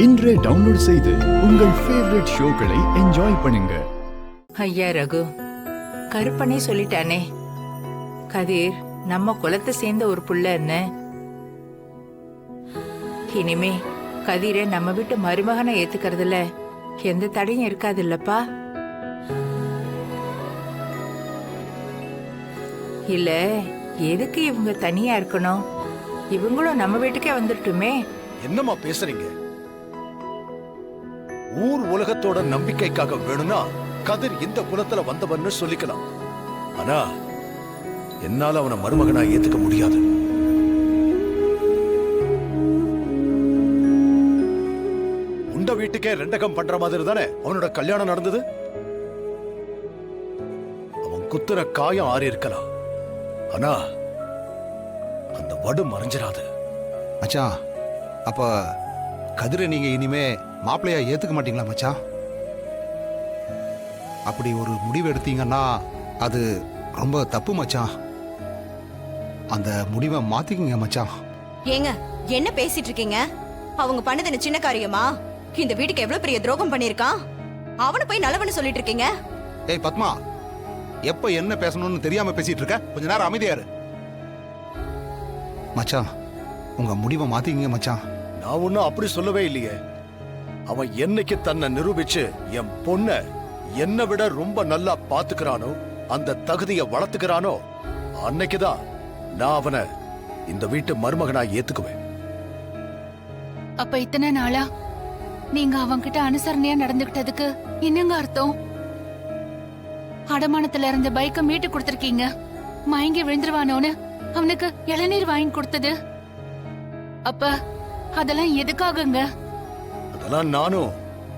இன்றே டவுன்லோட் செய்து உங்கள் ஃபேவரட் ஷோக்களை என்ஜாய் பண்ணுங்க. ஐயா ரகு, கருப்பனே சொல்லிட்டானே, கதிர் நம்ம குலத்தை சேர்ந்த ஒரு புள்ள என்ன. இனிமே கதிரை நம்ம வீட்டு மருமகனை ஏத்துக்கிறதுல எந்த தடையும் இருக்காது இல்லப்பா? இல்ல எதுக்கு இவங்க தனியா இருக்கணும்? இவங்களும் நம்ம வீட்டுக்கே வந்துட்டுமே. என்னம்மா பேசுறீங்க? ஊர் உலகத்தோட நம்பிக்கைக்காக வேணும்னா கதிர் இந்த குலத்துல வந்தவன்னு சொல்லிக்கலாம். ஆனா என்னால அவனை மருமகனா ஏத்துக்க முடியாது. உண்ட வீட்டுக்கே ரெண்டகம் பண்ற மாதிரி தானே அவனோட கல்யாணம் நடந்தது. அவன் குத்துற காயம் ஆறி இருக்கலாம், ஆனா அந்த வடு மறைஞ்சிராது. மச்சான், அப்ப கதிரை நீங்க இனிமே மாப்பிள்ளையா ஏத்துக்க மாட்டீங்களா மச்சான்? அப்படி ஒரு முடிவு எடுத்தீங்கன்னா அது ரொம்ப தப்பு மச்சான். அந்த முடிவை மாத்திக்கங்க மச்சான். ஏங்க என்ன பேசிட்டு இருக்கீங்க? அவங்க பண்ணது என்ன சின்ன காரியமா? இந்த வீட்டுக்கு எவ்வளவு பெரிய துரோகம் பண்ணிருக்கான். அவனை போய் நல்லவன்னு சொல்லிட்டு இருக்கீங்க. ஏய் பத்மா, எப்ப என்ன பேசணும்னு தெரியாம பேசிட்டு இருக்க? கொஞ்ச நேரம் அமைதியா இரு மச்சான். உங்க முடிவை மாத்திக்கங்க மச்சான். நான் ஒன்னும் அப்படி சொல்லவே இல்லையே. அவன் என்னைக்கு தன்னை நிரூபிச்சு என் பொண்ண என்னை விட ரொம்ப நல்லா பாத்துக்கிறானோ, அந்த தகுதியை வளர்த்துக்கிறானோ, அன்னைக்குதான் நான் அவனை இந்த வீட்டு மருமகனா ஏத்துக்குவேன். அப்ப இத்தனை நாளா நீங்க அவன்கிட்ட அனுசரணையா நடந்துகிட்டதுக்கு என்னங்க அர்த்தம்? அடமானத்துல இருந்த பைக்கை மீட்டு கொடுத்திருக்கீங்க. மயங்கி விழுந்துருவானோன்னு அவனுக்கு இளநீர் வாங்கி கொடுத்தது, அப்ப அதெல்லாம் எதுக்காகங்க? அதெல்லாம் நானும்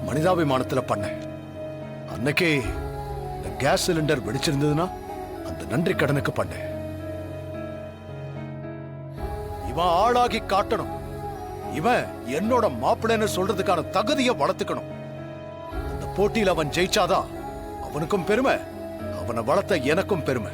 மனிதாபிமானத்துல பண்ணேன். அன்னைக்கே இந்த கேஸ் சிலிண்டர் வெடிச்சிருந்ததுன்னா அந்த நன்றி கடனுக்கு பண்ணேன். இவன் ஆளாகி காட்டணும். இவன் என்னோட மாப்பிள்ளைன்னு சொல்றதுக்கான தகுதியை வளர்த்துக்கணும். அந்த போட்டியில் அவன் ஜெயிச்சாதான் அவனுக்கும் பெருமை, அவனை வளர்த்த எனக்கும் பெருமை.